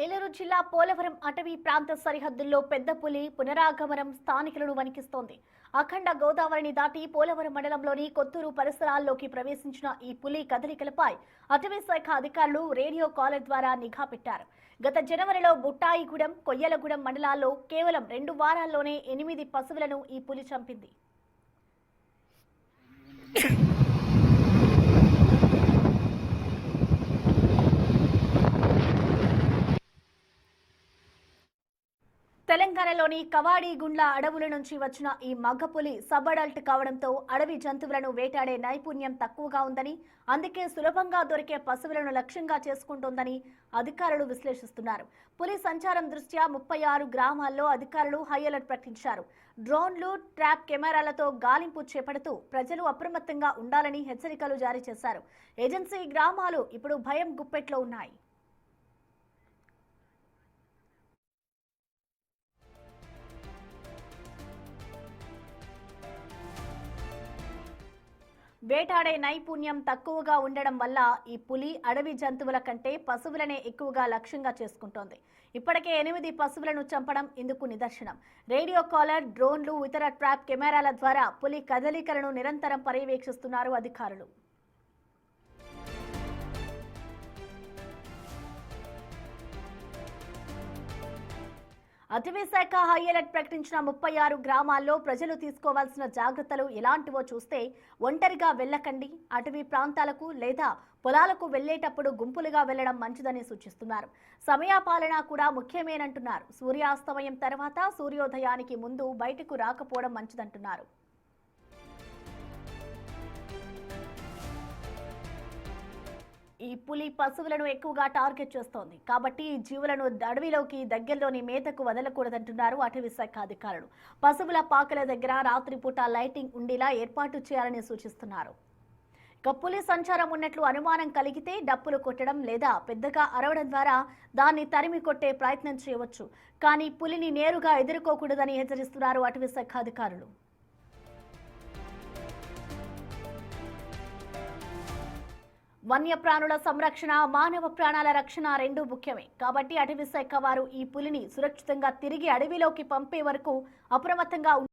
ఏలూరు జిల్లా పోలవరం అటవీ ప్రాంత సరిహద్దుల్లో పెద్ద పులి పునరాగమనం స్థానికులను వణికిస్తోంది. అఖండ గోదావరిని దాటి పోలవరం మండలంలోని కొత్తూరు పరిసరాల్లోకి ప్రవేశించిన ఈ పులి కదలికలపై అటవీ శాఖ అధికారులు రేడియో కాలర్ ద్వారా నిఘా పెట్టారు. గత జనవరిలో బుట్టాయిగూడెం, కొయ్యలగూడెం మండలాల్లో కేవలం 2 వారాల్లోనే 8 పశువులను ఈ పులి చంపింది. తెలంగాణలోని కవాడిగుండ్ల అడవుల నుంచి వచ్చిన ఈ మగపులి సబ్ అడల్ట్ కావడంతో అడవి జంతువులను వేటాడే నైపుణ్యం తక్కువగా ఉందని, అందుకే సులభంగా దొరికే పశువులను లక్ష్యంగా చేసుకుంటోందని అధికారులు విశ్లేషిస్తున్నారు. పులి సంచారం దృష్ట్యా 36 గ్రామాల్లో అధికారులు హై అలర్ట్ ప్రకటించారు. డ్రోన్లు, ట్రాప్ కెమెరాలతో గాలింపు చేపడుతూ ప్రజలు అప్రమత్తంగా ఉండాలని హెచ్చరికలు జారీ చేశారు. ఏజెన్సీ గ్రామాలు ఇప్పుడు భయం గుప్పెట్లో ఉన్నాయి. వేటాడే నైపుణ్యం తక్కువగా ఉండడం వల్ల ఈ పులి అడవి జంతువుల కంటే పశువులనే ఎక్కువగా లక్ష్యంగా చేసుకుంటోంది. ఇప్పటికే 8 పశువులను చంపడం ఇందుకు నిదర్శనం. రేడియో కాలర్, డ్రోన్లు, ఇతర ట్రాప్ కెమెరాల ద్వారా పులి కదలికలను నిరంతరం పర్యవేక్షిస్తున్నారు అధికారులు. అటవీ శాఖ హై అలర్ట్ ప్రకటించిన 36 గ్రామాల్లో ప్రజలు తీసుకోవాల్సిన జాగ్రత్తలు ఎలాంటివో చూస్తే, ఒంటరిగా వెళ్లకండి, అటవీ ప్రాంతాలకు లేదా పొలాలకు వెళ్లేటప్పుడు గుంపులుగా వెళ్లడం మంచిదని సూచిస్తున్నారు. సమయపాలన కూడా ముఖ్యమేనంటున్నారు. సూర్యాస్తమయం తర్వాత సూర్యోదయానికి ముందు బయటకు రాకపోవడం మంచిదంటున్నారు. ఈ పులి పశువులను ఎక్కువగా టార్గెట్ చేస్తోంది కాబట్టి ఈ జీవులను అడవిలోకి దగ్గరలోని మేతకు వదలకూడదంటున్నారు అటవీ శాఖ అధికారులు. పశువుల పాకల దగ్గర రాత్రిపూట లైటింగ్ ఉండేలా ఏర్పాటు చేయాలని సూచిస్తున్నారు. ఇక పులి సంచారం ఉన్నట్లు అనుమానం కలిగితే డప్పులు కొట్టడం లేదా పెద్దగా అరవడం ద్వారా దాన్ని తరిమి కొట్టే ప్రయత్నం చేయవచ్చు. కానీ పులిని నేరుగా ఎదుర్కోకూడదని హెచ్చరిస్తున్నారు అటవీ శాఖ అధికారులు. వన్యప్రాణుల సంరక్షణ, మానవ ప్రాణాల రక్షణ రెండూ ముఖ్యమే. కాబట్టి అటవీ శాఖ వారు ఈ పులిని సురక్షితంగా తిరిగి అడవిలోకి పంపే వరకు అప్రమత్తంగా